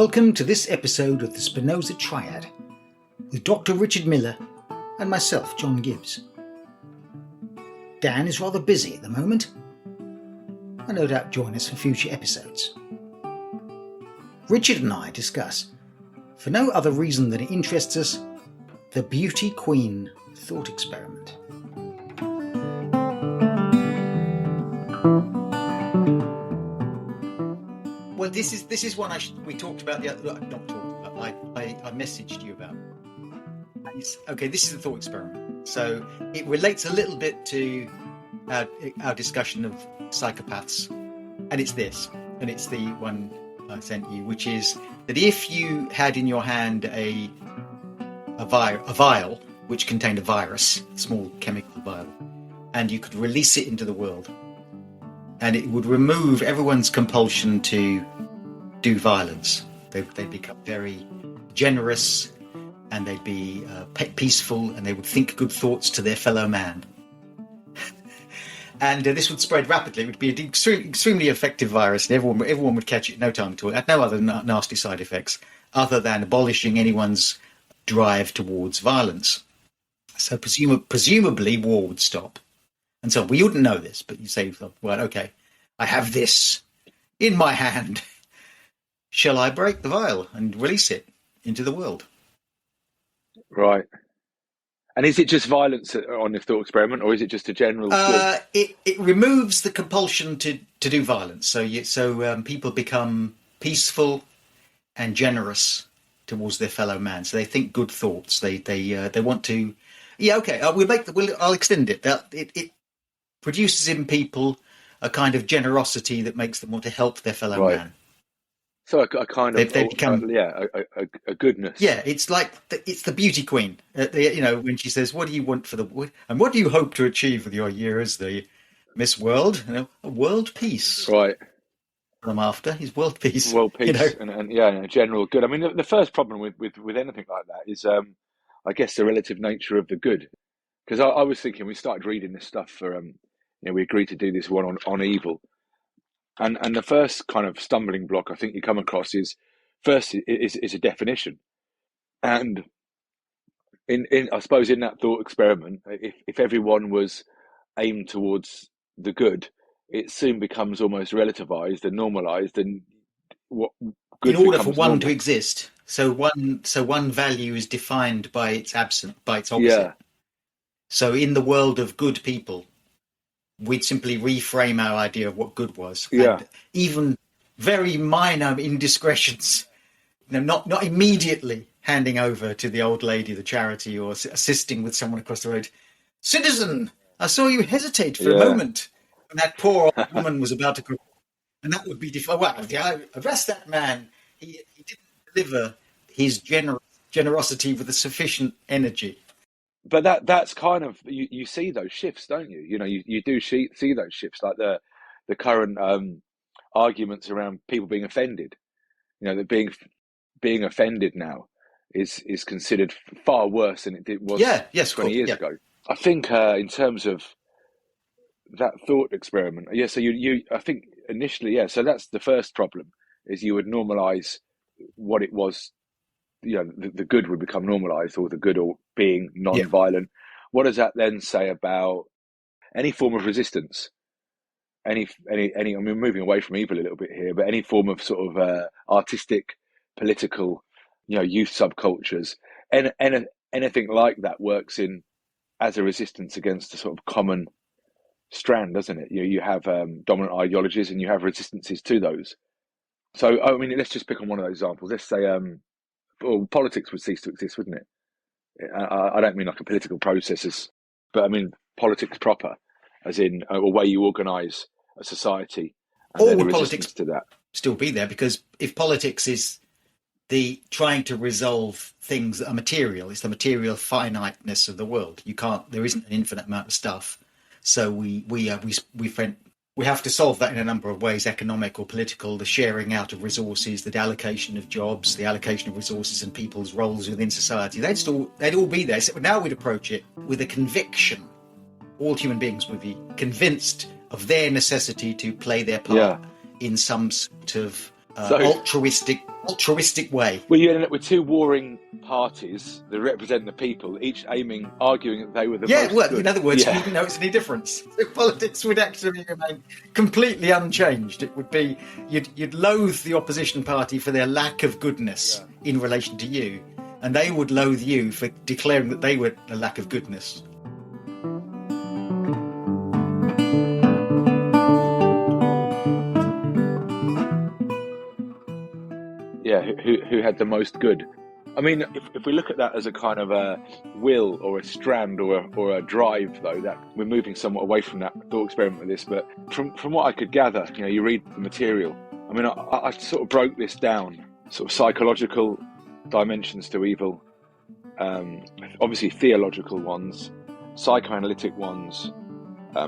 Welcome to this episode of the Spinoza Triad with Dr. Richard Miller and myself, John Gibbs. Dan is rather busy at the moment, and no doubt join us for future episodes. Richard and I discuss, for no other reason than it interests us, the Beauty Queen thought experiment. Well, this is one we talked about the other. Not talked about. I messaged you about. Okay, this is the thought experiment. So it relates a little bit to our discussion of psychopaths, and it's this, and it's the one I sent you, which is that if you had in your hand a vial which contained a virus, a small chemical vial, and you could release it into the world, and it would remove everyone's compulsion to do violence. They'd become very generous, and they'd be peaceful, and they would think good thoughts to their fellow man. And this would spread rapidly. It would be an extremely effective virus, and everyone would catch it in no time at all. It had no other nasty side effects other than abolishing anyone's drive towards violence. So presumably war would stop. And so we wouldn't know this, but you say, well, okay, I have this in my hand. Shall I break the vial and release it into the world? Right. And is it just violence on the thought experiment, or is it just a general? It removes the compulsion to do violence. So people become peaceful and generous towards their fellow man. So they think good thoughts. They want to. Yeah. Okay. I'll extend it. It produces in people a kind of generosity that makes them want to help their fellow man. So a kind of they become a goodness. Yeah, it's like it's the beauty queen. When she says, "What do you want for and what do you hope to achieve with your year as the Miss World?" A world peace. Right. What I'm after is world peace. World peace, and general good. I mean, the first problem with anything like that is, I guess, the relative nature of the good. Because I was thinking, we started reading this stuff for, we agreed to do this one on evil. And the first kind of stumbling block I think you come across is a definition. And in I suppose in that thought experiment, if everyone was aimed towards the good, it soon becomes almost relativized and normalized, and what good in order for one normal. To exist. So one value is defined by its opposite. Yeah. So in the world of good people, we'd simply reframe our idea of what good was. Yeah. And even very minor indiscretions, not immediately handing over to the old lady, the charity, or assisting with someone across the road. Citizen, I saw you hesitate for a moment. And that poor old woman was about to go. And that would be arrest that man. He didn't deliver his generosity with a sufficient energy. But that's kind of, you see those shifts, don't you? You do see those shifts, like the current arguments around people being offended. That being offended now is considered far worse than it was 20 years ago. I think in terms of that thought experiment, so I think initially, so that's the first problem, is you would normalize what it was. The good would become normalized, or the good or being non-violent. Yeah. What does that then say about any form of resistance? Any? I mean, moving away from evil a little bit here, but any form of sort of artistic, political, youth subcultures, and anything like that works in as a resistance against a sort of common strand, doesn't it? You have dominant ideologies, and you have resistances to those. So, I mean, let's just pick on one of those examples. Let's say. Politics would cease to exist, wouldn't it? I don't mean like a political process, but I mean politics proper, as in a way you organise a society. And or would politics to that still be there? Because if politics is the trying to resolve things that are material, it's the material finiteness of the world. There isn't an infinite amount of stuff, so we have to solve that in a number of ways: economic or political, the sharing out of resources, the allocation of jobs, the allocation of resources and people's roles within society. They'd all be there. So now we'd approach it with a conviction. All human beings would be convinced of their necessity to play their part in some sort of altruistic way. Well, you ended up with two warring parties that represent the people, each arguing that they were the most good. In other words, you wouldn't notice any difference. So politics would actually remain completely unchanged. It would be you'd loathe the opposition party for their lack of goodness in relation to you, and they would loathe you for declaring that they were a lack of goodness. Yeah, who had the most good? I mean, if we look at that as a kind of a will or a strand or a drive, though, that we're moving somewhat away from that thought experiment with this. But from what I could gather, you read the material. I mean, I sort of broke this down, sort of psychological dimensions to evil, obviously theological ones, psychoanalytic ones,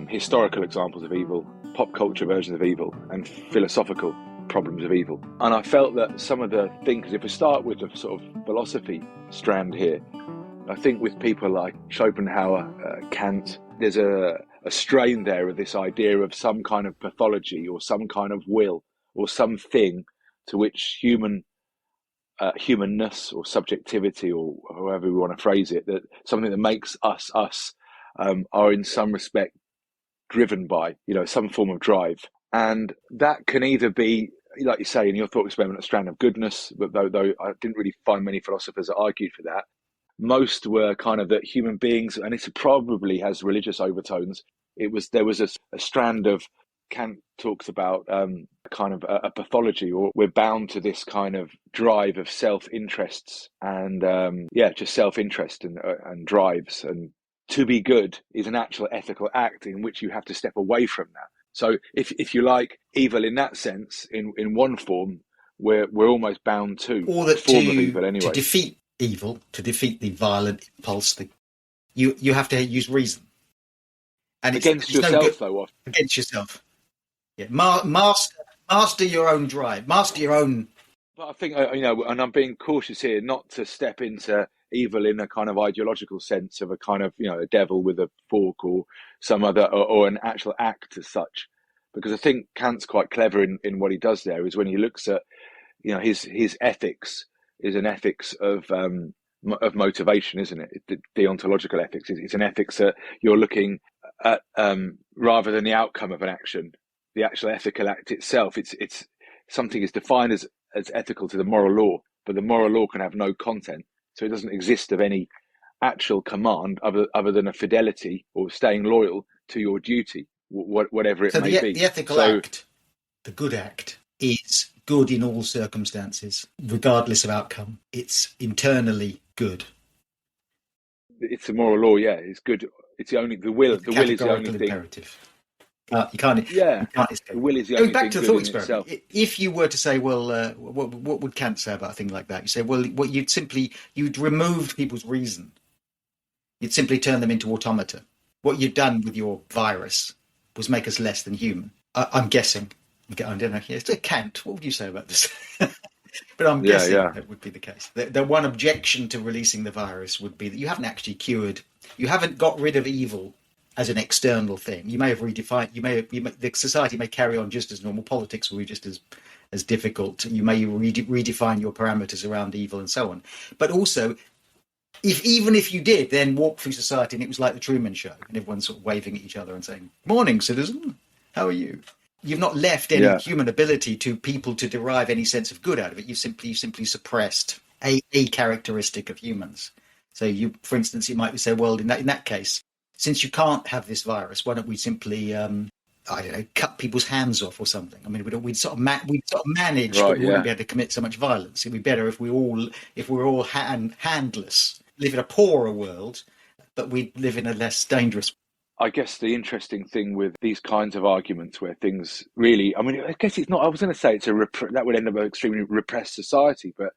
historical examples of evil, pop culture versions of evil, and philosophical problems of evil. And I felt that some of the things, if we start with the sort of philosophy strand here, I think with people like Schopenhauer, Kant, there's a strain there of this idea of some kind of pathology or some kind of will or something to which humanness or subjectivity, or however we want to phrase it, that something that makes us are in some respect driven by, some form of drive. And that can either be, like you say, in your thought experiment, a strand of goodness, but though I didn't really find many philosophers that argued for that. Most were kind of that human beings, and it probably has religious overtones. There was a strand of, Kant talks about kind of a pathology, or we're bound to this kind of drive of self-interests and just self-interest and drives. And to be good is an actual ethical act in which you have to step away from that. So if you like, evil in that sense, in one form, we're almost bound to a form of evil anyway. To defeat evil, to defeat the violent impulse, you have to use reason. And against yourself, though. Against yourself. Yeah, master your own drive, master your own. But I think, and I'm being cautious here not to step into evil in a kind of ideological sense of a kind of, a devil with a fork or some other, or an actual act as such. Because I think Kant's quite clever in what he does there, is when he looks at, his ethics is an ethics of motivation, isn't it? The deontological ethics. It's an ethics that you're looking at rather than the outcome of an action, the actual ethical act itself. It's something is defined as ethical to the moral law, but the moral law can have no content. So it doesn't exist of any actual command other than a fidelity or staying loyal to your duty, whatever it may be. The ethical act, the good act, is good in all circumstances, regardless of outcome. It's internally good. It's a moral law, yeah. It's good. It's the will. The will is the only thing. Imperative. You can't escape. The will is the only thing. Back to the thought experiment. If you were to say, well, what would Kant say about a thing like that? You say, well, you'd removed people's reason. You'd simply turn them into automata. What you'd done with your virus was make us less than human. I'm guessing. I don't know. It's a Kant. What would you say about this? But I'm guessing that would be the case. The one objection to releasing the virus would be that you haven't actually cured. You haven't got rid of evil as an external thing. You may have redefined. The society may carry on just as normal. Politics will be just as difficult. You may redefine your parameters around evil and so on. But also, even if you did, then walk through society and it was like the Truman Show, and everyone's sort of waving at each other and saying, "Morning, citizen. How are you?" You've not left any human ability to people to derive any sense of good out of it. You simply suppressed a characteristic of humans. So for instance, you might say, well, in that case, since you can't have this virus, why don't we simply, cut people's hands off or something? I mean, we'd sort of manage, but we wouldn't be able to commit so much violence. It'd be better if we're all handless, live in a poorer world, but we'd live in a less dangerous. I guess the interesting thing with these kinds of arguments where things really, I mean, I guess it's not, I was going to say that would end up an extremely repressed society, but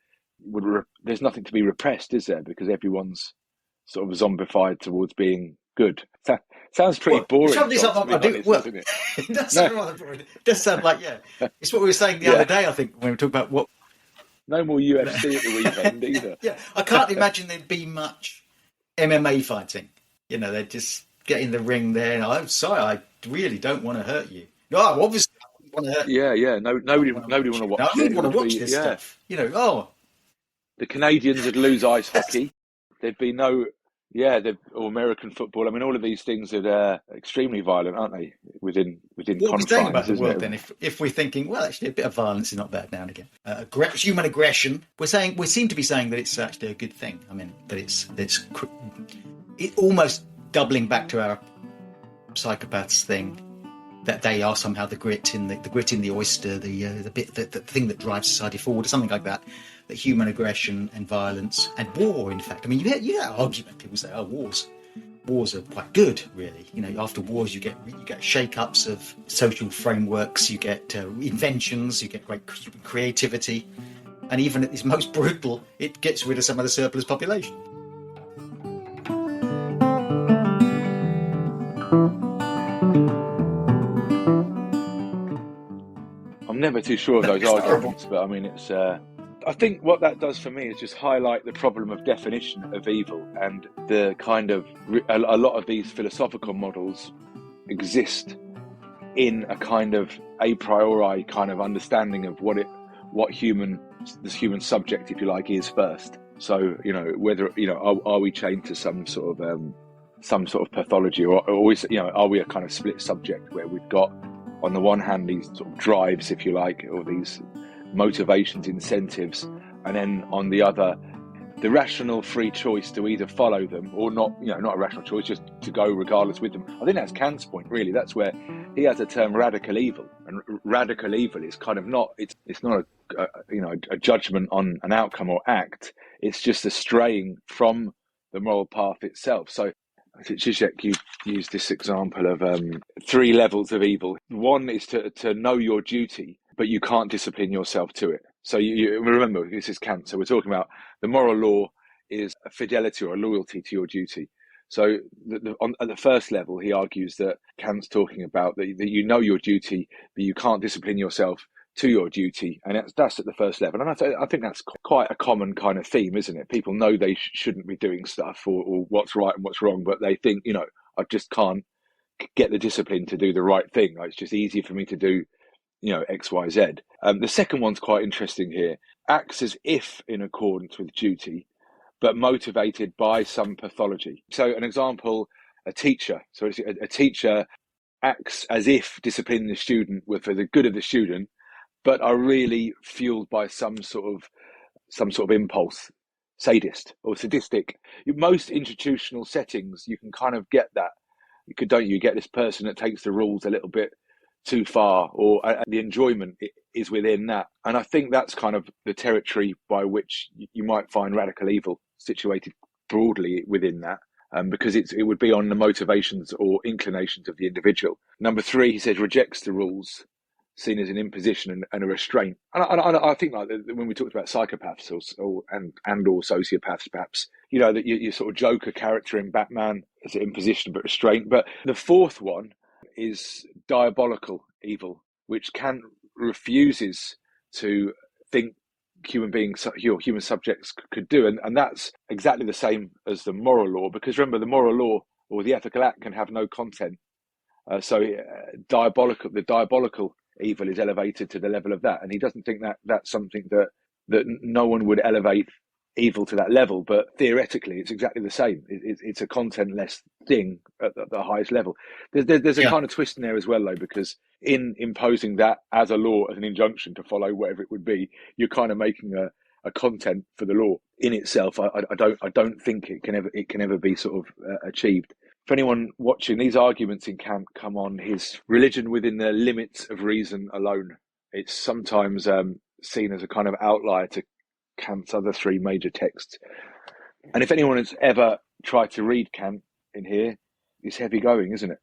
there's nothing to be repressed, is there? Because everyone's sort of zombified towards being good. Sounds pretty boring. Doesn't it? It does sound rather boring. It does sound like, it's what we were saying the other day, I think, when we were talking about what. No more UFC at the weekend either. I can't imagine there'd be much MMA fighting. They'd just get in the ring there. And I'm sorry, I really don't want to hurt you. No, obviously want to. Yeah. No, nobody want to watch I it. really want to It would watch be, this stuff. the Canadians would lose ice hockey. There'd be no, or American football. I mean, all of these things are extremely violent, aren't they? Within what are we confines, saying about the isn't world it? then? If we're thinking, well, actually, a bit of violence is not bad now and again. Human aggression. We seem to be saying that it's actually a good thing. I mean, that it almost doubling back to our psychopaths thing. That they are somehow the grit in the oyster, the thing that drives society forward, or something like that. That human aggression and violence and war, in fact. I mean, you get argument. People say, "Oh, wars are quite good, really." After wars, you get shake-ups of social frameworks, you get inventions, you get great creativity, and even at its most brutal, it gets rid of some of the surplus population. I'm never too sure of those arguments, but I mean, it's. I think what that does for me is just highlight the problem of definition of evil, and the kind of a lot of these philosophical models exist in a kind of a priori kind of understanding of what this human subject, if you like, is first. So whether are we chained to some sort of pathology, or are we a kind of split subject where we've got on the one hand these sort of drives, if you like, or these motivations, incentives, and then on the other the rational free choice to either follow them or not, not a rational choice, just to go regardless with them. I think that's Kant's point, really. That's where he has a term, radical evil, and radical evil is kind of not, it's not a judgment on an outcome or act. It's just a straying from the moral path itself. So Zizek, you used this example of 3 levels of evil. One is to know your duty, but you can't discipline yourself to it. So you remember, this is Kant. So we're talking about the moral law is a fidelity or a loyalty to your duty. So at the first level, he argues that Kant's talking about that you know your duty, but you can't discipline yourself to your duty, and that's at the first level. And I think that's quite a common kind of theme, isn't it? People know they shouldn't be doing stuff or what's right and what's wrong, but they think, I just can't get the discipline to do the right thing. It's just easier for me to do, X, Y, Z. The second one's quite interesting here. Acts as if in accordance with duty, but motivated by some pathology. So an example, a teacher. So a teacher acts as if disciplining the student were for the good of the student, but are really fueled by some sort of impulse, sadist or sadistic. In most institutional settings, you can kind of get that. You get this person that takes the rules a little bit too far, or the enjoyment is within that. And I think that's kind of the territory by which you might find radical evil situated broadly within that. Because it would be on the motivations or inclinations of the individual. Number 3, he says, rejects the rules, seen as an imposition and a restraint. And I think, like, when we talked about psychopaths or sociopaths, perhaps, that you sort of Joker character in Batman as an imposition but restraint. But the fourth one is diabolical evil, which Kant refuses to think human subjects could do, and that's exactly the same as the moral law, because remember, the moral law or the ethical act can have no content. The diabolical evil is elevated to the level of that, and he doesn't think that that's something that no one would elevate evil to that level, but theoretically it's exactly the same. It's a contentless thing at the highest level. There's a kind of twist in there as well, though, because in imposing that as a law, as an injunction to follow whatever it would be, you're kind of making a content for the law in itself. I don't think it can ever be sort of achieved. For anyone watching, these arguments in Kant come on his religion within the limits of reason alone. It's sometimes seen as a kind of outlier to Kant's other 3 major texts. And if anyone has ever tried to read Kant in here, it's heavy going, isn't it?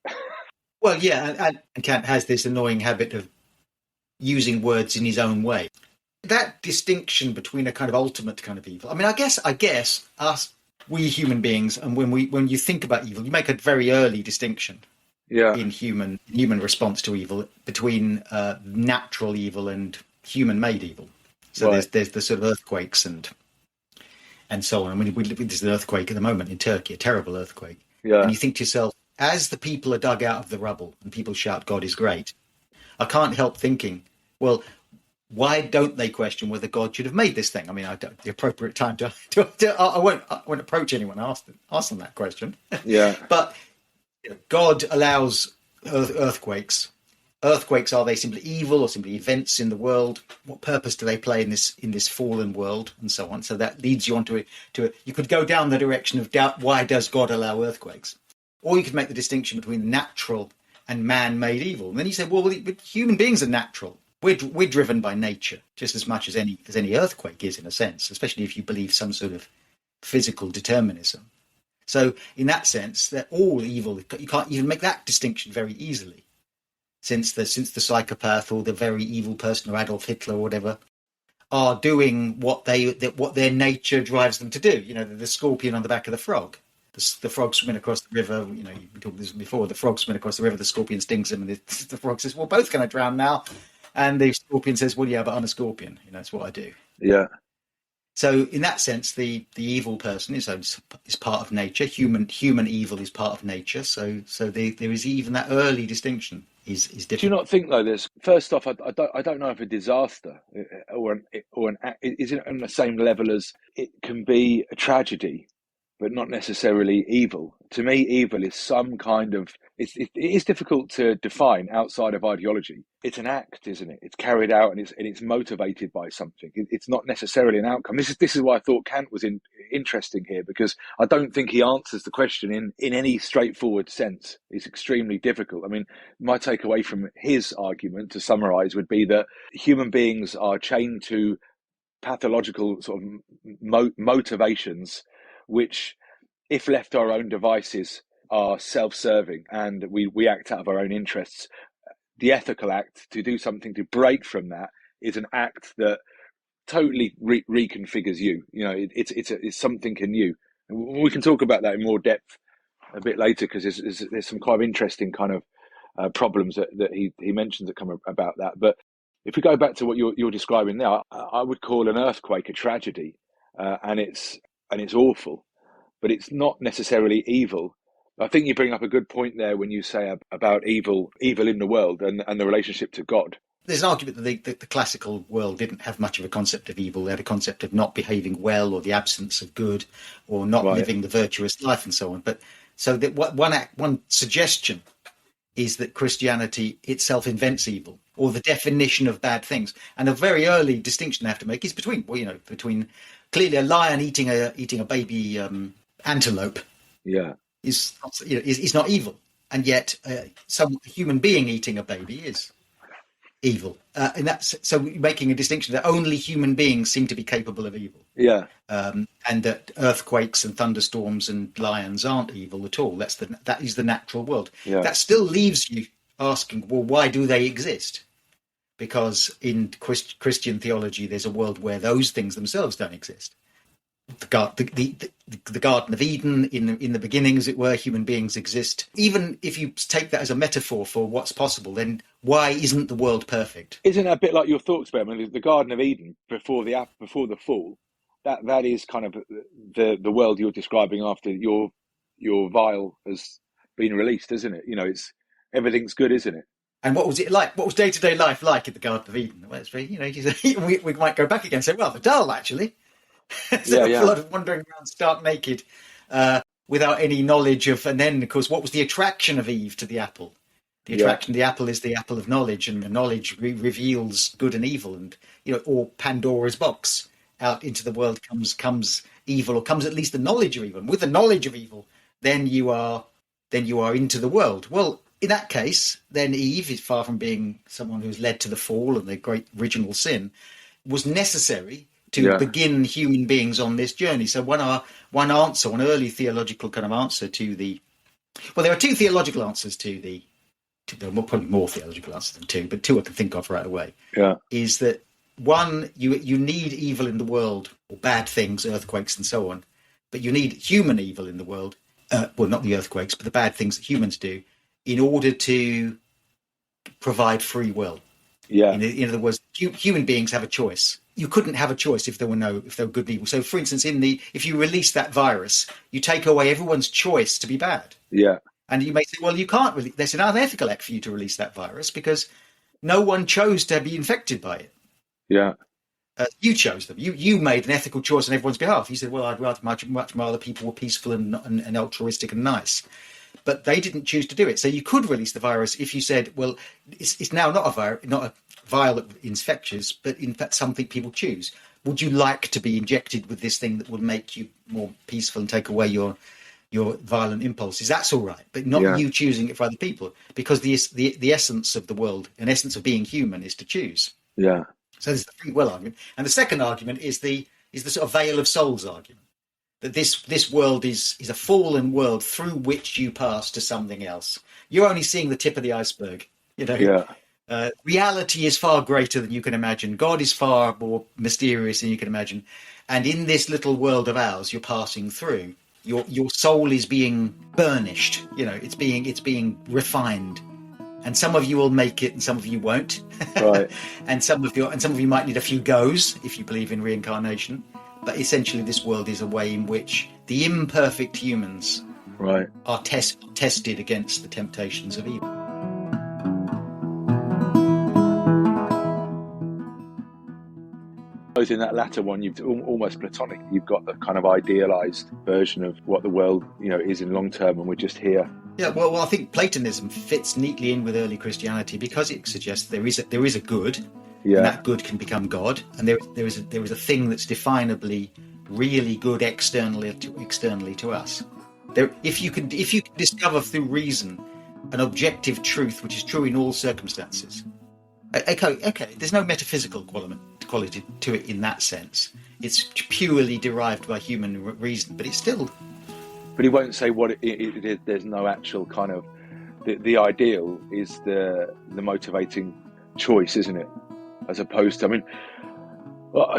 Well, yeah, and Kant has this annoying habit of using words in his own way. That distinction between a kind of ultimate kind of evil. I mean, I guess us, we human beings, and when you think about evil, you make a very early distinction in human response to evil between natural evil and human-made evil. So there's the sort of earthquakes and so on. I mean, there's an earthquake at the moment in Turkey, a terrible earthquake. Yeah. And you think to yourself, as the people are dug out of the rubble and people shout, "God is great," I can't help thinking, well, why don't they question whether God should have made this thing? I mean, the appropriate time I won't approach anyone and ask them that question. Yeah. But God allows earthquakes. Earthquakes, are they simply evil or simply events in the world? What purpose do they play in this fallen world, and so on? So that leads you on to you could go down the direction of doubt. Why does God allow earthquakes? Or you could make the distinction between natural and man-made evil. And then you say, well, human beings are natural. We're driven by nature just as much as any earthquake is, in a sense, especially if you believe some sort of physical determinism. So in that sense, they're all evil. You can't even make that distinction very easily. Since the psychopath or the very evil person, or Adolf Hitler or whatever, are doing what their nature drives them to do. The scorpion on the back of the frog. The frog swimming across the river. You talked about this before. The frog swimming across the river. The scorpion stings him, and the frog says, "We're both going to drown now." And the scorpion says, "Well, yeah, but I'm a scorpion. That's what I do." Yeah. So in that sense, the evil person is part of nature. Human evil is part of nature. So there is even that early distinction is different. Do you not think though? There's first off, I don't know if a disaster or an is it on the same level as it can be a tragedy, but not necessarily evil. To me, evil is some kind of it is difficult to define outside of ideology. It's an act, isn't it? It's carried out and it's motivated by something. It's not necessarily an outcome. This is why I thought Kant was interesting here, because I don't think he answers the question in any straightforward sense. It's extremely difficult. I mean, my takeaway from his argument, to summarize, would be that human beings are chained to pathological sort of motivations, which, if left to our own devices, are self-serving, and we act out of our own interests. The ethical act to do something to break from that is an act that totally reconfigures you. It's something in you. And we can talk about that in more depth a bit later, because there's some kind of interesting kind of problems that he mentions that come about that. But if we go back to what you're describing now, I would call an earthquake a tragedy, and it's awful, but it's not necessarily evil. I think you bring up a good point there when you say about evil in the world and the relationship to God. There's an argument that the classical world didn't have much of a concept of evil. They had a concept of not behaving well, or the absence of good, or not living the virtuous life, and so on. But so that one suggestion is that Christianity itself invents evil, or the definition of bad things. And a very early distinction they have to make is between clearly a lion eating a baby antelope. Yeah. is not evil, and yet some human being eating a baby is evil, and that's so making a distinction that only human beings seem to be capable of evil. Yeah, and that earthquakes and thunderstorms and lions aren't evil at all. That is the natural world. Yeah. That still leaves you asking, well, why do they exist? Because in Christian theology, there's a world where those things themselves don't exist. The Garden of Eden, in the beginning, as it were, human beings exist. Even if you take that as a metaphor for what's possible, then why isn't the world perfect? Isn't that a bit like your thoughts, Ben? I mean, the Garden of Eden before the fall, that is kind of the world you're describing after your vial has been released, isn't it? It's everything's good, isn't it? And what was it like? What was day-to-day life like in the Garden of Eden? Well, it's very, we might go back again and say, well, they're dull, actually. A lot of wandering around stark naked without any knowledge of, and then of course what was the attraction of Eve to the apple? The attraction of the apple is the apple of knowledge, and the knowledge reveals good and evil, and or Pandora's box, out into the world comes evil, or comes at least the knowledge of evil. And with the knowledge of evil, then you are into the world. Well, in that case, then Eve is far from being someone who's led to the fall and the great original sin, was necessary to begin human beings on this journey. So one early theological kind of answer to there are two theological answers there are probably more theological answers than two, but two I can think of right away. Yeah, is that one, you need evil in the world, or bad things, earthquakes and so on, but you need human evil in the world. Well, not the earthquakes, but the bad things that humans do, in order to provide free will. Yeah. In other words, human beings have a choice. You couldn't have a choice if there were good and evil. So, for instance, if you release that virus, you take away everyone's choice to be bad. Yeah. And you may say, well, you can't really. There's an unethical act for you to release that virus, because no one chose to be infected by it. Yeah. You chose them. You made an ethical choice on everyone's behalf. You said, well, I'd rather much rather people were peaceful and altruistic and nice. But they didn't choose to do it. So you could release the virus if you said, well, it's now not a virus, not a violent infectious, but in fact something people choose. Would you like to be injected with this thing that would make you more peaceful and take away your violent impulses? That's all right, but not you choosing it for other people, because the essence of the world, an essence of being human, is to choose. Yeah. So there's the free will argument, and the second argument is the sort of veil of souls argument, that this world is a fallen world through which you pass to something else. You're only seeing the tip of the iceberg. Reality is far greater than you can imagine. God is far more mysterious than you can imagine, and in this little world of ours, you're passing through. Your soul is being burnished. It's being refined. And some of you will make it, and some of you won't. Right. and some of you might need a few goes if you believe in reincarnation. But essentially, this world is a way in which the imperfect humans are tested against the temptations of evil. In that latter one, you've almost Platonic. You've got the kind of idealized version of what the world, is in long term, and we're just here. Yeah, well, I think Platonism fits neatly in with early Christianity because it suggests there is a good, and that good can become God, and there is a thing that's definably really good externally to us. If you can discover through reason an objective truth which is true in all circumstances. Okay, there's no metaphysical quality to it in that sense. It's purely derived by human reason, but it's still. But he won't say what it is. There's no actual kind of the ideal is the motivating choice, isn't it? As opposed to,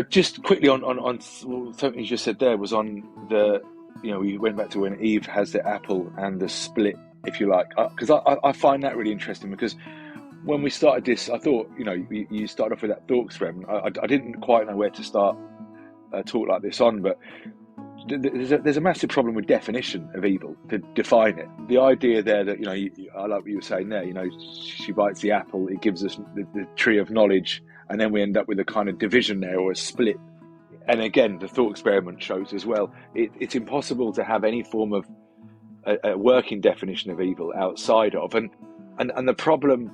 just quickly on something you just said there was on the, we went back to when Eve has the apple and the split, if you like, because I find that really interesting, because when we started this, I thought, you started off with that thought experiment. I didn't quite know where to start a talk like this on, but there's a massive problem with definition of evil, to define it. The idea there that, I like what you were saying there, she bites the apple, it gives us the tree of knowledge, and then we end up with a kind of division there, or a split. And again, the thought experiment shows as well, it's impossible to have any form of a working definition of evil outside of. And the problem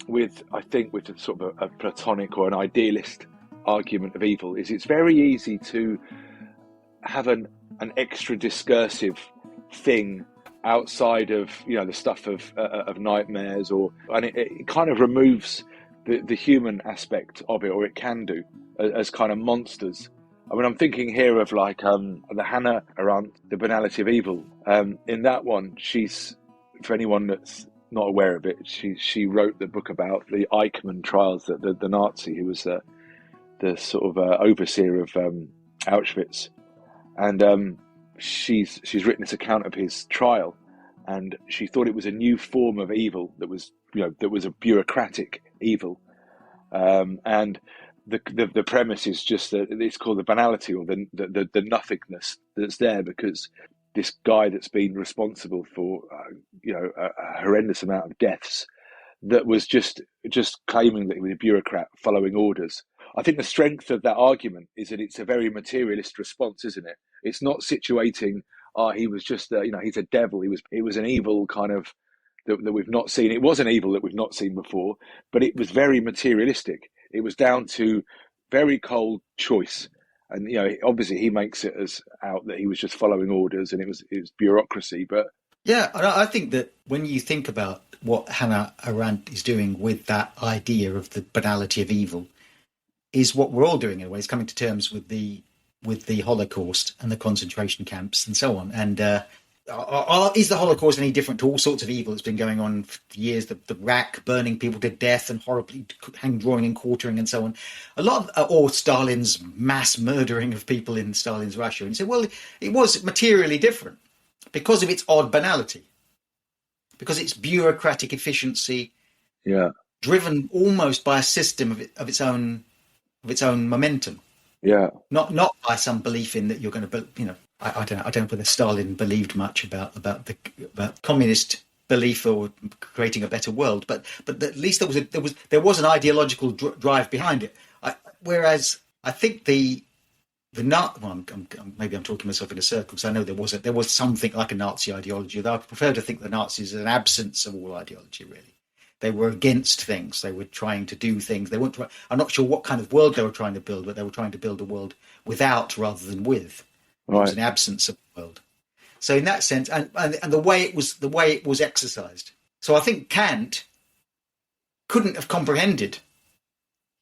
with the sort of a Platonic or an idealist argument of evil is it's very easy to have an extra discursive thing outside of the stuff of nightmares, and it kind of removes the human aspect of it, or it can do, as kind of monsters. I'm thinking here of like the Hannah Arendt, The Banality of Evil. In that one, she's, for anyone that's not aware of it, she wrote the book about the Eichmann trials, the Nazi who was the sort of overseer of Auschwitz. And she's written this account of his trial, and she thought it was a new form of evil that was a bureaucratic evil, and the premise is just that it's called the banality, or the nothingness that's there, because this guy that's been responsible for a horrendous amount of deaths, that was just claiming that he was a bureaucrat following orders. I think the strength of that argument is that it's a very materialist response, isn't it? It's not situating, he was just, he's a devil. It was an evil kind of that we've not seen. It was an evil that we've not seen before, but it was very materialistic. It was down to very cold choice. And, obviously he makes it as out that he was just following orders and it was bureaucracy. But yeah, I think that when you think about what Hannah Arendt is doing with that idea of the banality of evil, is what we're all doing in a way. It's coming to terms with the Holocaust and the concentration camps and so on. And is the Holocaust any different to all sorts of evil that's been going on for years? The rack burning people to death and horribly drawing and quartering and so on. A lot of, or Stalin's mass murdering of people in Stalin's Russia. And you say, well, it was materially different because of its odd banality, because its bureaucratic efficiency, driven almost by a system of its own momentum. Yeah. Not by some belief in that you're going to, I don't know whether Stalin believed much about communist belief or creating a better world, but at least there was an ideological drive behind it. Whereas I think maybe I'm talking myself in a circle, because I know there was something like a Nazi ideology, although I prefer to think the Nazis is an absence of all ideology, really. They were against things. They were trying to do things. They weren't. I'm not sure what kind of world they were trying to build, but they were trying to build a world without rather than with. Right. It was an absence of a world. So in that sense, and the way it was exercised. So I think Kant couldn't have comprehended.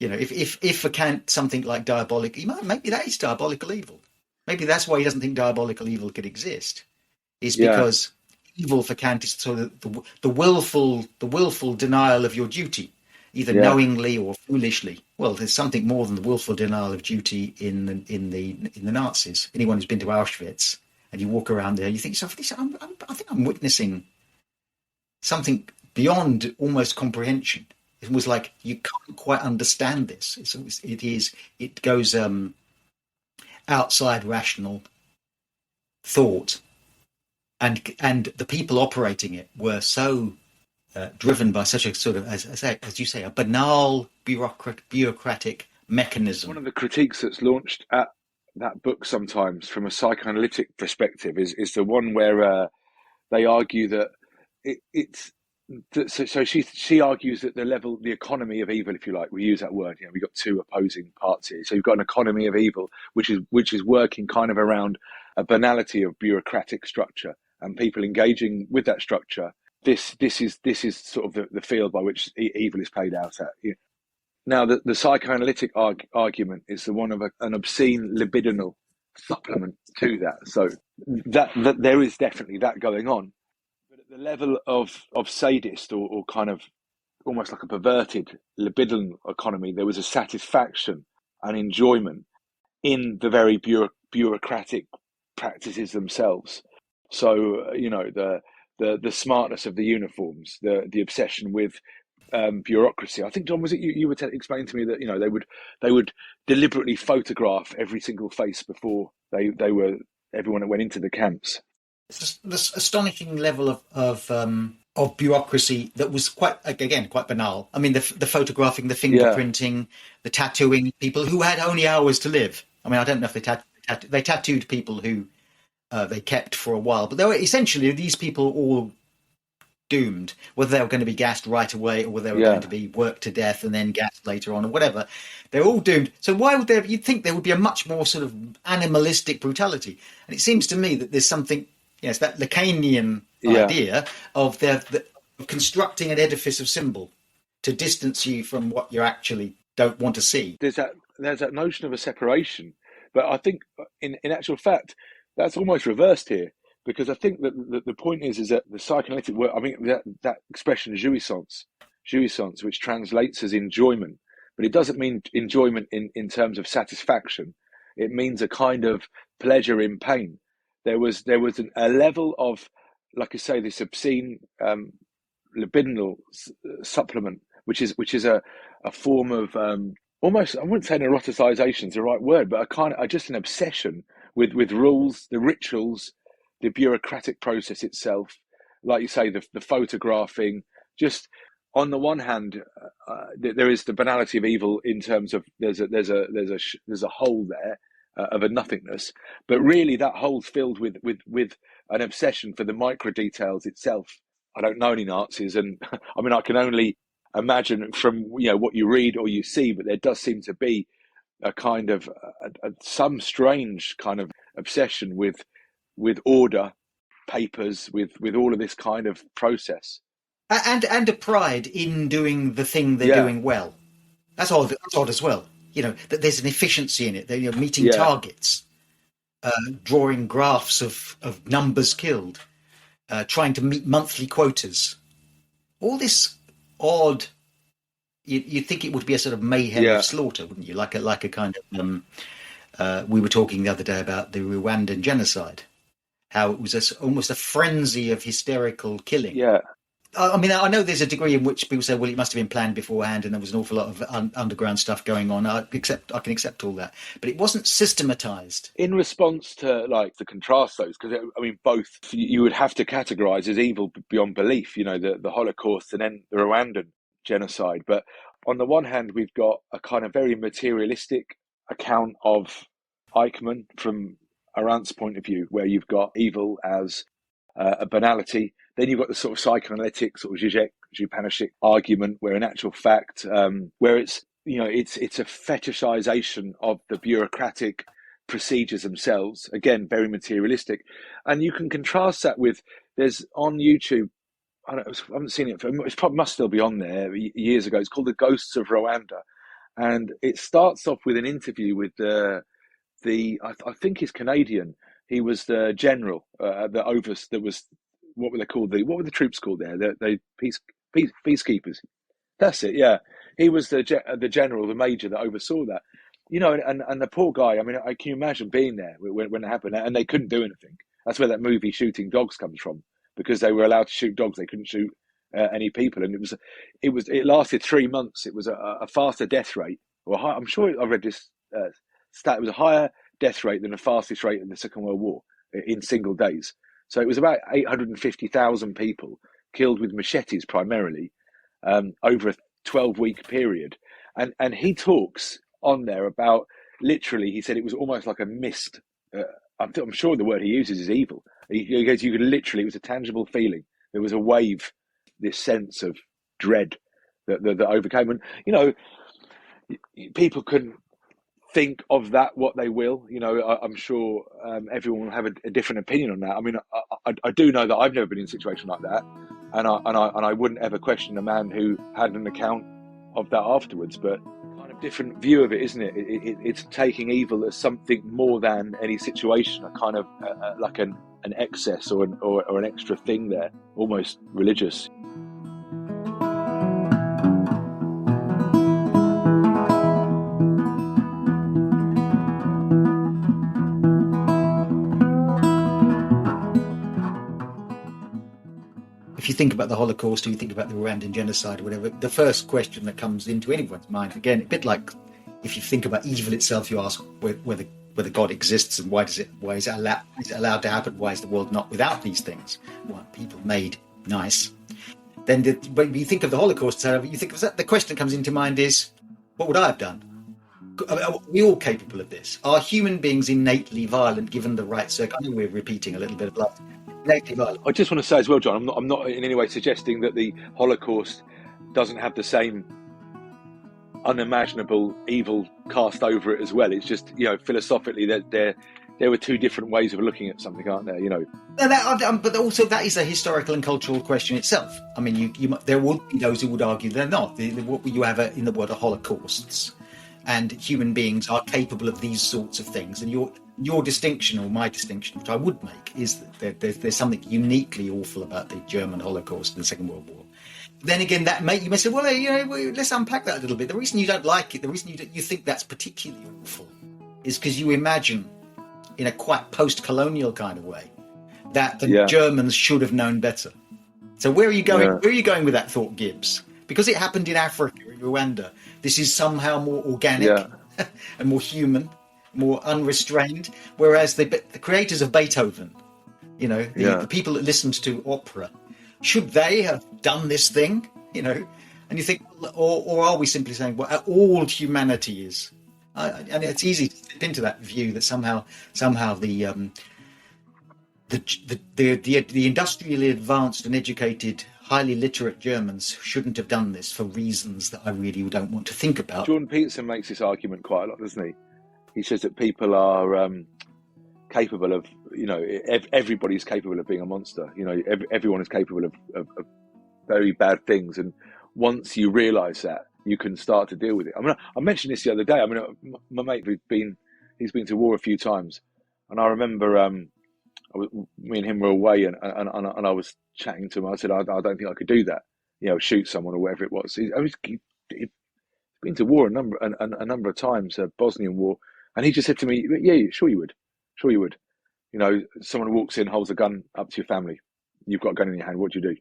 If for Kant something like maybe that is diabolical evil. Maybe that's why he doesn't think diabolical evil could exist. Is because evil for Kant is sort of the willful denial of your duty, either knowingly or foolishly. Well, there's something more than the willful denial of duty in the Nazis. Anyone who's been to Auschwitz and you walk around there, you think to yourself, I think I'm witnessing something beyond almost comprehension. It was like you can't quite understand this. It goes outside rational thought, and the people operating it were so driven by such a sort of, as you say, a banal bureaucratic mechanism. One of the critiques that's launched at that book sometimes from a psychoanalytic perspective is the one where they argue that it's. So she argues that the economy of evil, if you like, we use that word. We've got two opposing parts here. So you've got an economy of evil, which is working kind of around a banality of bureaucratic structure and people engaging with that structure. This is sort of the field by which evil is played out at. Now, the psychoanalytic argument is the one of an obscene libidinal supplement to that. So that there is definitely that going on. The level of sadist or kind of almost like a perverted libidinal economy, there was a satisfaction and enjoyment in the very bureaucratic practices themselves. So the smartness of the uniforms, the obsession with bureaucracy. I think, John, was it you were explaining to me that they would deliberately photograph every single face before everyone that went into the camps. It's this astonishing level of bureaucracy that was quite banal. I mean, the photographing, the fingerprinting, the tattooing people who had only hours to live. I mean, I don't know if they tattooed people who they kept for a while, but they were essentially these people all doomed, whether they were going to be gassed right away or whether they were going to be worked to death and then gassed later on or whatever. They're all doomed. So why would there? You'd think there would be a much more sort of animalistic brutality, and it seems to me that there's something. Yes, that Lacanian idea of constructing an edifice of symbol to distance you from what you actually don't want to see. There's that notion of a separation, but I think in actual fact that's almost reversed here, because I think that the point is that the psychoanalytic word, I mean that expression jouissance, which translates as enjoyment, but it doesn't mean enjoyment in terms of satisfaction. It means a kind of pleasure in pain. There was a level of, like I say, this obscene libidinal supplement, which is a form of almost, I wouldn't say an eroticization is the right word, but just an obsession with rules, the rituals, the bureaucratic process itself. Like you say, the photographing. Just on the one hand, there is the banality of evil in terms of there's a hole there. Of a nothingness, but really that hole's filled with an obsession for the micro details itself. I don't know any Nazis, and I mean I can only imagine from what you read or you see, but there does seem to be a kind of some strange kind of obsession with order, papers, with all of this kind of process, and a pride in doing the thing they're doing well. That's odd as well. That there's an efficiency in it. They're meeting targets, drawing graphs of numbers killed, trying to meet monthly quotas. All this odd. You'd think it would be a sort of mayhem of slaughter, wouldn't you? Like a kind of. We were talking the other day about the Rwandan genocide, how it was almost a frenzy of hysterical killing. Yeah. I mean, I know there's a degree in which people say, well, it must have been planned beforehand and there was an awful lot of underground stuff going on. I can accept all that. But it wasn't systematized. In response to, like, to contrast those, because, I mean, both you would have to categorize as evil beyond belief, you know, the Holocaust and then the Rwandan genocide. But on the one hand, we've got a kind of very materialistic account of Eichmann from Arendt's point of view, where you've got evil as a banality. Then you've got the sort of psychoanalytic sort of Zizek, Panashik argument, where in actual fact, where it's, you know, it's a fetishization of the bureaucratic procedures themselves. Again, very materialistic, and you can contrast that with, there's on YouTube, I haven't seen it. It probably must still be on there years ago. It's called The Ghosts of Rwanda, and it starts off with an interview with I think he's Canadian. He was the general that was, what were they called? What were the troops called there? The peacekeepers. That's it. Yeah, he was the general, the major that oversaw that. You know, and the poor guy. I mean, I can imagine being there when it happened, and they couldn't do anything. That's where that movie Shooting Dogs comes from, because they were allowed to shoot dogs. They couldn't shoot any people, and it lasted 3 months. It was a faster death rate, I'm sure I read this stat. It was a higher death rate than the fastest rate in the Second World War in single days. So it was about 850,000 people killed with machetes primarily over a 12-week period. And he talks on there about, literally, he said it was almost like a mist. I'm sure the word he uses is evil. He goes, you could literally, it was a tangible feeling. There was a wave, this sense of dread that overcame. And, you know, people can think of that what they will. You know, I'm sure everyone will have a different opinion on that. I mean, I do know that I've never been in a situation like that, and I wouldn't ever question a man who had an account of that afterwards. But kind of different view of it, isn't it? It's taking evil as something more than any situation, a kind of like an excess or an extra thing there, almost religious. If you think about the Holocaust or you think about the Rwandan genocide or whatever, the first question that comes into anyone's mind, again, a bit like if you think about evil itself, you ask whether God exists and why is it allowed to happen? Why is the world not without these things? Why are people made nice? Then when you think of the Holocaust, you think the question that comes into mind is, what would I have done? Are we all capable of this? Are human beings innately violent given the right circumstances? I know we're repeating a little bit of blood. Innately violent. I just want to say as well, John, I'm not in any way suggesting that the Holocaust doesn't have the same unimaginable evil cast over it as well. It's just, you know, philosophically there were two different ways of looking at something, aren't there? You know. But also that is a historical and cultural question itself. I mean, there would be those who would argue they're not. What you have in the world are holocausts, and human beings are capable of these sorts of things. And your distinction, or my distinction, which I would make, is that there's something uniquely awful about the German Holocaust in the Second World War. Then again, you may say, well, you know, let's unpack that a little bit. The reason you don't like it, the reason you think that's particularly awful, is because you imagine, in a quite post-colonial kind of way, that the Germans should have known better. So where are you going? Where are you going with that thought, Gibbs? Because it happened in Africa, in Rwanda, this is somehow more organic and more human, more unrestrained. Whereas the creators of Beethoven, you know, the people that listened to opera, should they have done this thing? You know, and you think, or are we simply saying, well, all humanity is? And it's easy to slip into that view that somehow the industrially advanced and educated, highly literate Germans shouldn't have done this for reasons that I really don't want to think about. Jordan Peterson makes this argument quite a lot, doesn't he? He says that people are capable of, you know, everybody's capable of being a monster. You know, everyone is capable of very bad things, and once you realise that, you can start to deal with it. I mean, I mentioned this the other day. I mean, my mate he's been to war a few times, and I remember me and him were away, and I was chatting to him. I said, I don't think I could do that. You know, shoot someone or whatever it was. He'd been to war a number of times, Bosnian war, and he just said to me, "Yeah, sure you would. You know, someone walks in, holds a gun up to your family. You've got a gun in your hand. What do you do?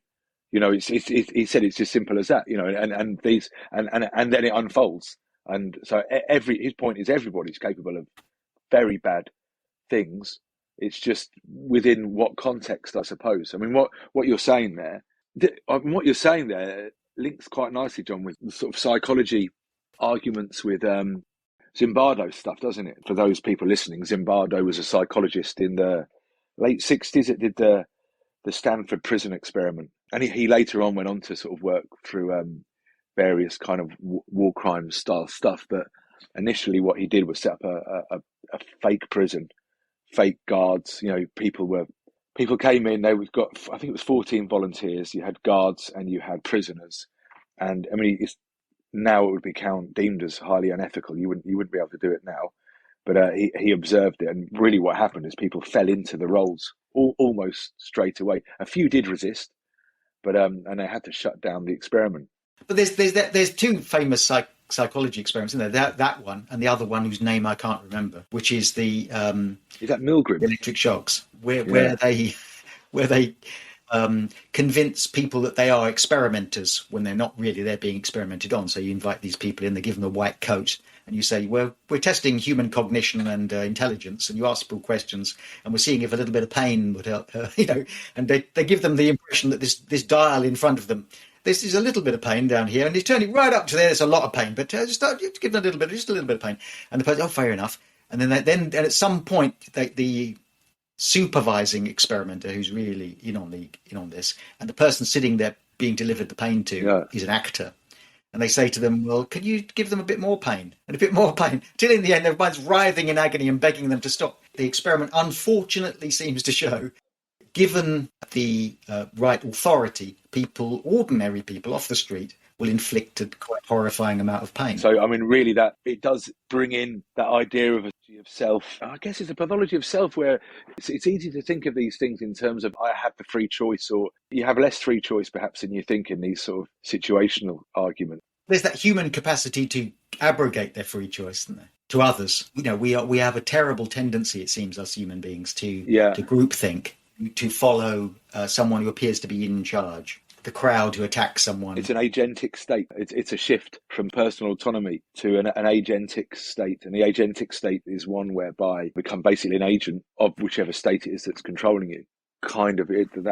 You know, he said it's as simple as that. You know, and then it unfolds. And so his point is everybody's capable of very bad things. It's just within what context, I suppose. I mean, what you're saying there, links quite nicely, John, with the sort of psychology arguments with Zimbardo stuff, doesn't it? For those people listening, Zimbardo was a psychologist in the late 60s. It did the Stanford prison experiment, and he later on went on to sort of work through various kind of war crime style stuff. But initially, what he did was set up a fake prison, fake guards. You know, people came in. I think it was 14 volunteers. You had guards and you had prisoners, and I mean, now it would be deemed as highly unethical. You wouldn't be able to do it now. But he observed it, and really what happened is people fell into the roles almost straight away. A few did resist, but and they had to shut down the experiment. But there's two famous psychology experiments in there. That one and the other one whose name I can't remember, which is the is that Milgram? Electric shocks, where they convince people that they are experimenters when they're not really. They're being experimented on. So you invite these people in, they give them a white coat, and you say, well, we're testing human cognition and intelligence, and you ask people questions, and we're seeing if a little bit of pain would help, and they give them the impression that this dial in front of them, this is a little bit of pain down here, and you turn it right up to there, there's a lot of pain, but just give them just a little bit of pain. And the person, oh, fair enough. And then at some point, the supervising experimenter who's really in on this, and the person sitting there being delivered the pain to is an actor. And they say to them, well, can you give them a bit more pain and a bit more pain? Till in the end, everybody's writhing in agony and begging them to stop. The experiment unfortunately seems to show, given the right authority, ordinary people off the street, will inflict a quite horrifying amount of pain. So, I mean, really, that it does bring in that idea of self. I guess it's a pathology of self where it's easy to think of these things in terms of I have the free choice, or you have less free choice perhaps than you think in these sort of situational arguments. There's that human capacity to abrogate their free choice, isn't there? To others. You know, we have a terrible tendency, it seems, us human beings to groupthink, to follow someone who appears to be in charge. The crowd who attacks someone. It's an agentic state. It's a shift from personal autonomy to an agentic state. And the agentic state is one whereby you become basically an agent of whichever state it is that's controlling you. Kind of, isn't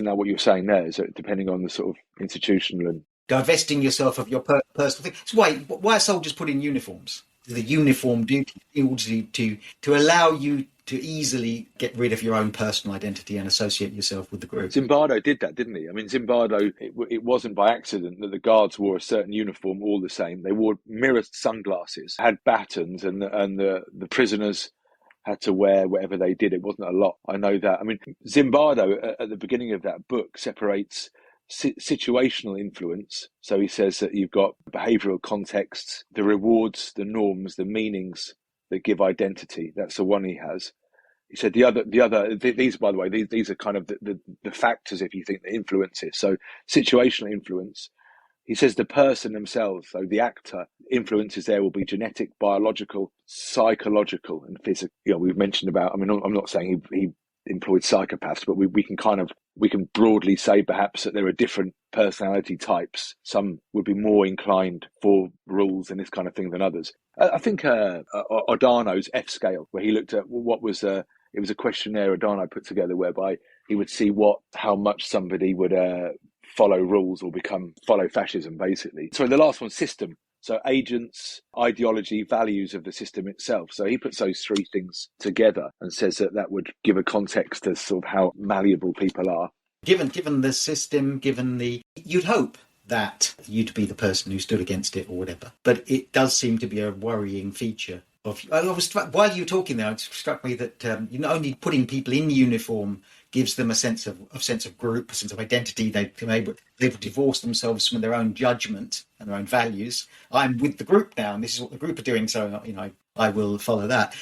that what you're saying there? Is it depending on the sort of institutional and... Divesting yourself of your personal thing. It's why soldiers put in uniforms. The uniform duty in order to allow you to easily get rid of your own personal identity and associate yourself with the group. Zimbardo did that, didn't he? I mean, Zimbardo, it wasn't by accident that the guards wore a certain uniform all the same. They wore mirrored sunglasses, had batons, and the prisoners had to wear whatever they did. It wasn't a lot. I know that. I mean, Zimbardo, at the beginning of that book, separates situational influence. So he says that you've got behavioural contexts, the rewards, the norms, the meanings that give identity. That's the one he has. He said the other these, by the way, these are kind of the factors, if you think, the influences. So situational influence. He says the person themselves, so the actor, influences there will be genetic, biological, psychological, and physical. You know, we've mentioned about. I mean, I'm not saying he employed psychopaths, but we can broadly say perhaps that there are different personality types. Some would be more inclined for rules and this kind of thing than others. I think Adorno's F scale, where he looked at what was it was a questionnaire Adorno put together whereby he would see how much somebody would follow rules or follow fascism, basically. So the last one, system. So agents, ideology, values of the system itself. So he puts those three things together and says that would give a context to sort of how malleable people are. Given the system, you'd hope that you'd be the person who stood against it or whatever. But it does seem to be a worrying feature of. While you were talking there, it struck me that not only putting people in uniform gives them a sense of group, a sense of identity. They've divorced themselves from their own judgment and their own values. I'm with the group now, and this is what the group are doing, so I will follow that.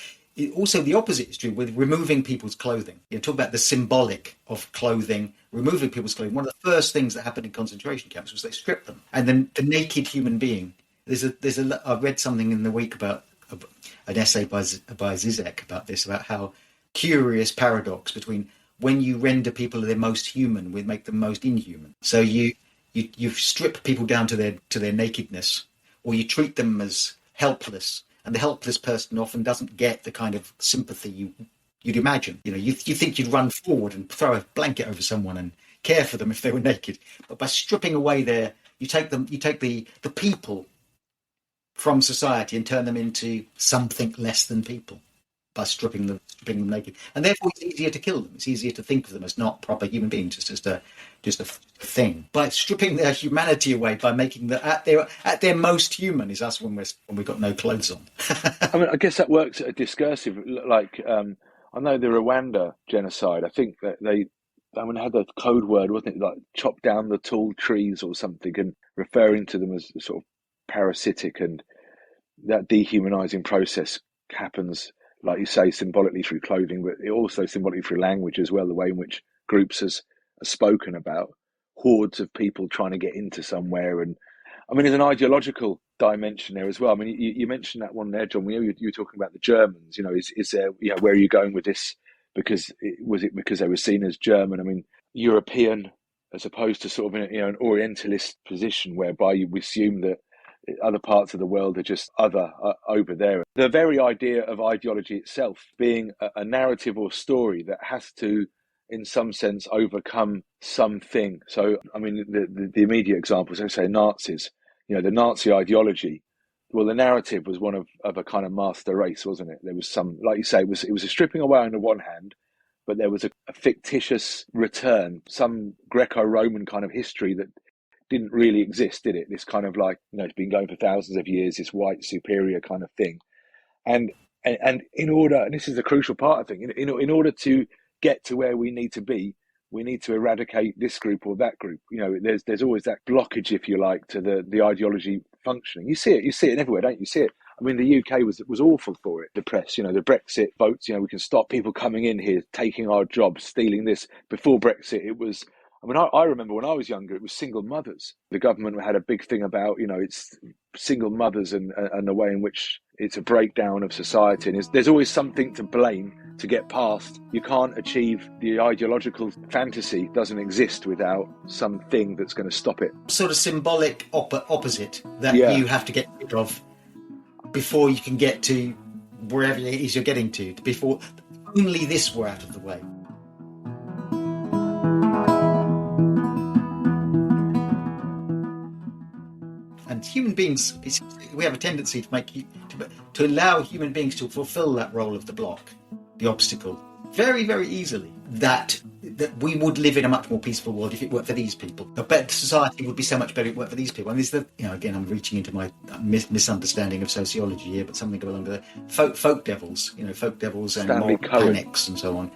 Also, the opposite is true with removing people's clothing. Talk about the symbolic of clothing, removing people's clothing. One of the first things that happened in concentration camps was they stripped them, and then the naked human being. I read something in the week about an essay by Zizek about this, about how curious paradox between when you render people their most human, we make them most inhuman. So you strip people down to their nakedness, or you treat them as helpless, and the helpless person often doesn't get the kind of sympathy you'd imagine. You think you'd run forward and throw a blanket over someone and care for them if they were naked, but by stripping away you take the people from society and turn them into something less than people by stripping them naked, and therefore it's easier to kill them. It's easier to think of them as not proper human beings, just a thing. By stripping their humanity away, by making them at their most human is us when we've got no clothes on. I mean, I guess that works at a discursive. Like I know the Rwanda genocide. I think that they had a code word, wasn't it? Like chop down the tall trees or something, and referring to them as sort of parasitic, and that dehumanizing process happens, like you say, symbolically through clothing, but it also symbolically through language as well, the way in which groups are spoken about, hordes of people trying to get into somewhere. And I mean, there's an ideological dimension there as well. I mean, you mentioned that one there, John. You were talking about the Germans. Is there, where are you going with this? Because was it because they were seen as German? I mean, European, as opposed to sort of an Orientalist position, whereby we assume that other parts of the world are just over there. The very idea of ideology itself being a narrative or story that has to, in some sense, overcome something. So, I mean, the immediate examples, I say Nazis, the Nazi ideology. Well, the narrative was one of a kind of master race, wasn't it? There was some, like you say, it was a stripping away on the one hand, but there was a fictitious return, some Greco-Roman kind of history that didn't really exist, did it? This kind of like, it's been going for thousands of years, this white superior kind of thing. And in order, and this is the crucial part, I think, in order to get to where we need to be, we need to eradicate this group or that group. There's always that blockage, if you like, to the ideology functioning. You see it everywhere, don't you? You see it. I mean, the UK was awful for it. The press, the Brexit votes, we can stop people coming in here, taking our jobs, stealing this. Before Brexit, it was, I mean, I remember when I was younger, it was single mothers. The government had a big thing about, it's single mothers and the way in which it's a breakdown of society. And there's always something to blame to get past. You can't achieve the ideological fantasy, doesn't exist without something that's going to stop it. Sort of symbolic opposite that you have to get rid of before you can get to wherever it is you're getting to, before only this were out of the way. And human beings, we have a tendency to allow human beings to fulfill that role of the block, the obstacle, very, very easily. That we would live in a much more peaceful world if it weren't for these people. A better society would be so much better if it weren't for these people. And this is again, I'm reaching into my misunderstanding of sociology here, but something along the folk devils, folk devils and moral panics and so on.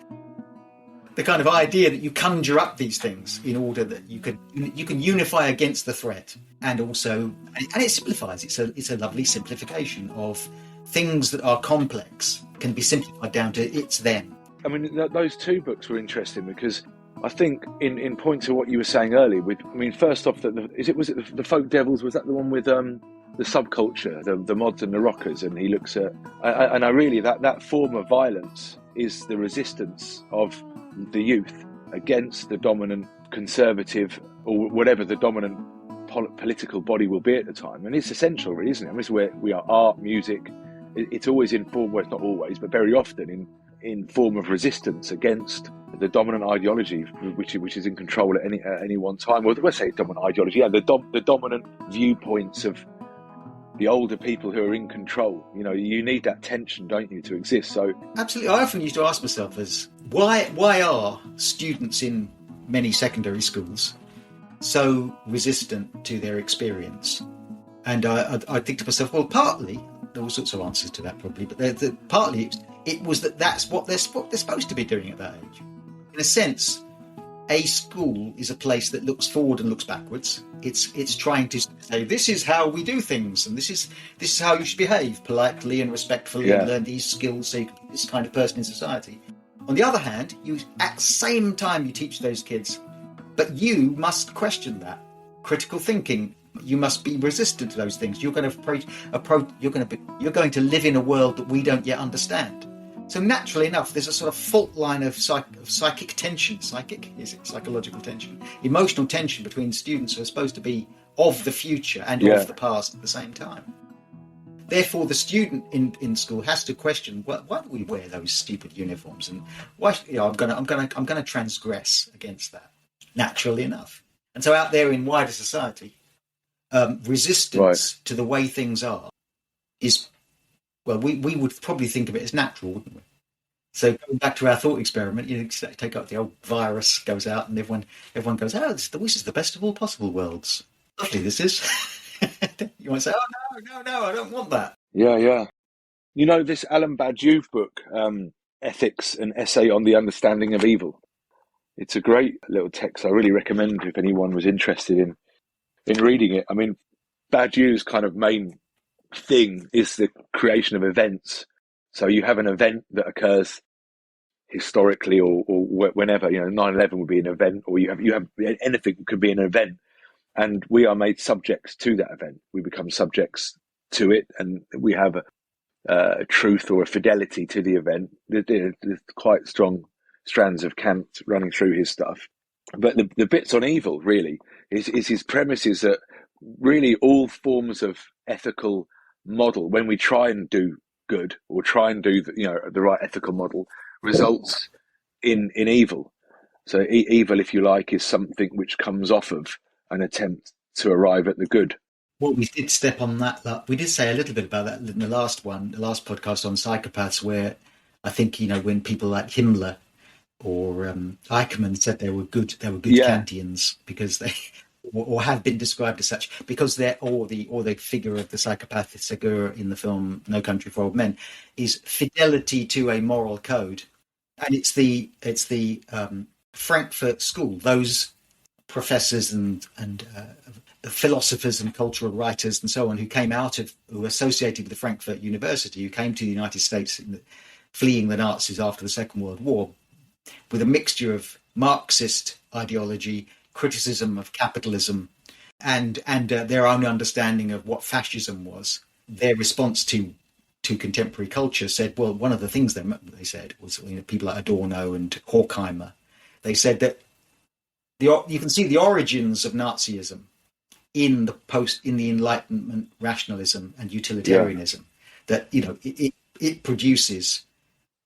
The kind of idea that you conjure up these things in order that you can unify against the threat, and also, and it simplifies. It's a lovely simplification of things that are complex can be simplified down to it's them. I mean, those two books were interesting because I think, in point to what you were saying earlier, first off, was it the folk devils? Was that the one with the subculture, the mods and the rockers? And he looks at, and I really that form of violence is the resistance of the youth against the dominant conservative or whatever the dominant political body will be at the time. And it's essential, really, isn't it? I mean, it's where we are art, music. It's always in form, well, it's not always, but very often in form of resistance against the dominant ideology, which is in control at any one time. Well, let's say dominant ideology, the dominant viewpoints of the older people who are in control. You need that tension, don't you, to exist? So absolutely. I often used to ask myself why are students in many secondary schools so resistant to their experience? And I think to myself, well, partly there are all sorts of answers to that probably, but partly it was that's what they're supposed to be doing at that age. In a sense, a school is a place that looks forward and looks backwards. It's trying to say, this is how we do things, and this is how you should behave politely and respectfully, and learn these skills so you can be this kind of person in society. On the other hand, you at the same time you teach those kids, but you must question that critical thinking. You must be resistant to those things. You're going to live in a world that we don't yet understand. So naturally enough, there's a sort of fault line of psychic tension. Psychic? Is it psychological tension? Emotional tension between students who are supposed to be of the future and of the past at the same time. Therefore, the student in school has to question, why do we wear those stupid uniforms, and why? I'm going to transgress against that. Naturally enough, and so out there in wider society, resistance to the way things are is, well, we would probably think of it as natural, wouldn't we? So going back to our thought experiment, you take up the old virus, goes out, and everyone goes, "Oh, this is the best of all possible worlds. Lovely, this is." You might say, "Oh no, I don't want that." Yeah. You know, this Alan Badiou book, Ethics: An Essay on the Understanding of Evil. It's a great little text. I really recommend if anyone was interested in reading it. I mean, Badiou's kind of main thing is the creation of events. So you have an event that occurs historically or whenever, 9/11 would be an event, or you have anything could be an event, and we are made subjects to that event. We become subjects to it, and we have a truth or a fidelity to the event. There's quite strong strands of Kant running through his stuff. But the bits on evil really is his premise is that really all forms of ethical model, when we try and do good or try and do the right ethical model, results in evil. So evil, if you like, is something which comes off of an attempt to arrive at the good. Well, we did step on that. We did say a little bit about that in the last podcast on psychopaths, where I think, when people like Himmler or Eichmann said they were good Kantians because they, or have been described as such, because they're or the figure of the psychopath Segura in the film No Country for Old Men is fidelity to a moral code, and it's the Frankfurt School, those professors and philosophers and cultural writers and so on who were associated with the Frankfurt University, who came to the United States fleeing the Nazis after the Second World War, with a mixture of Marxist ideology, criticism of capitalism, and their own understanding of what fascism was. Their response to contemporary culture said, well, one of the things they said was, people like Adorno and Horkheimer, they said that you can see the origins of Nazism in the Enlightenment rationalism and utilitarianism, that it produces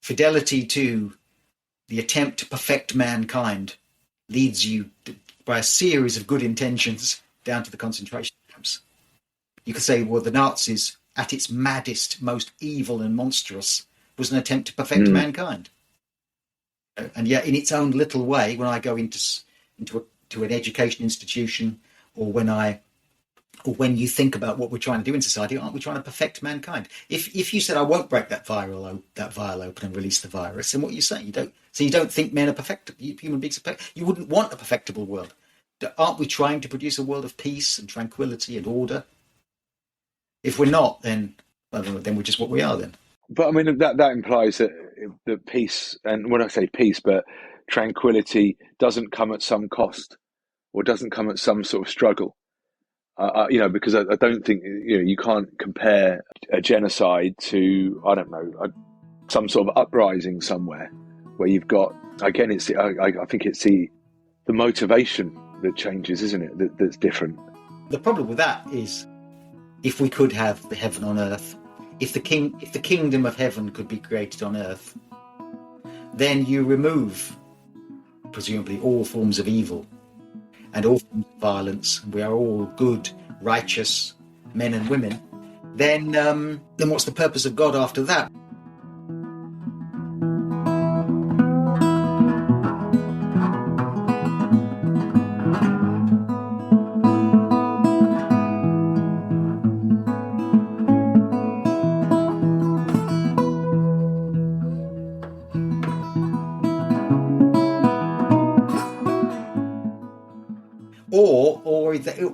fidelity to the attempt to perfect mankind, leads you by a series of good intentions down to the concentration camps. You could say, well, the Nazis, at its maddest, most evil and monstrous, was an attempt to perfect mankind. And yet, in its own little way, when I go into an education institution, or when you think about what we're trying to do in society, aren't we trying to perfect mankind? If you said, I won't break that vial open and release the virus, then what you say? You don't think men are perfect, human beings are perfect. You wouldn't want a perfectible world. Aren't we trying to produce a world of peace and tranquility and order? If we're not, then we're just what we are then. But I mean, that implies that peace, and when I say peace, but tranquility doesn't come at some cost, or doesn't come at some sort of struggle. Because I don't think, you can't compare a genocide to, I don't know, some sort of uprising somewhere where you've got, again, I think it's the motivation that changes, isn't it? That's different. The problem with that is, if we could have the heaven on earth, if the kingdom of heaven could be created on earth, then you remove, presumably, all forms of evil and all forms of violence, and we are all good, righteous men and women, then what's the purpose of God after that?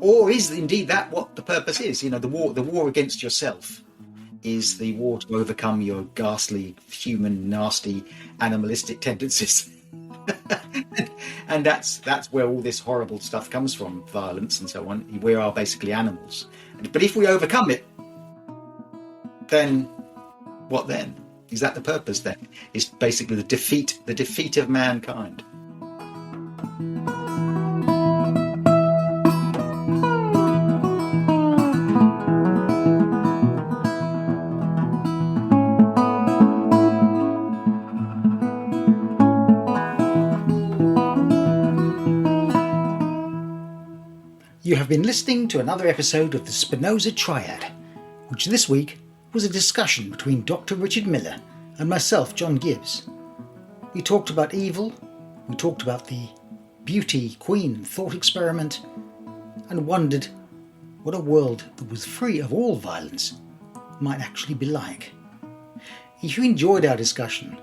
Or is indeed that what the purpose is? The war against yourself is the war to overcome your ghastly, human, nasty, animalistic tendencies. And that's where all this horrible stuff comes from, violence and so on. We are basically animals. But if we overcome it, then what then? Is that the purpose then? Is basically the defeat of mankind. You have been listening to another episode of the Spinoza Triad, which this week was a discussion between Dr. Richard Miller and myself, John Gibbs. We talked about evil, we talked about the beauty, queen, thought experiment, and wondered what a world that was free of all violence might actually be like. If you enjoyed our discussion,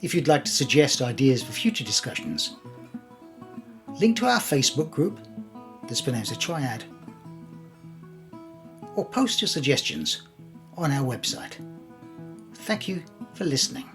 if you'd like to suggest ideas for future discussions, link to our Facebook group, the Spinoza Triad, or post your suggestions on our website. Thank you for listening.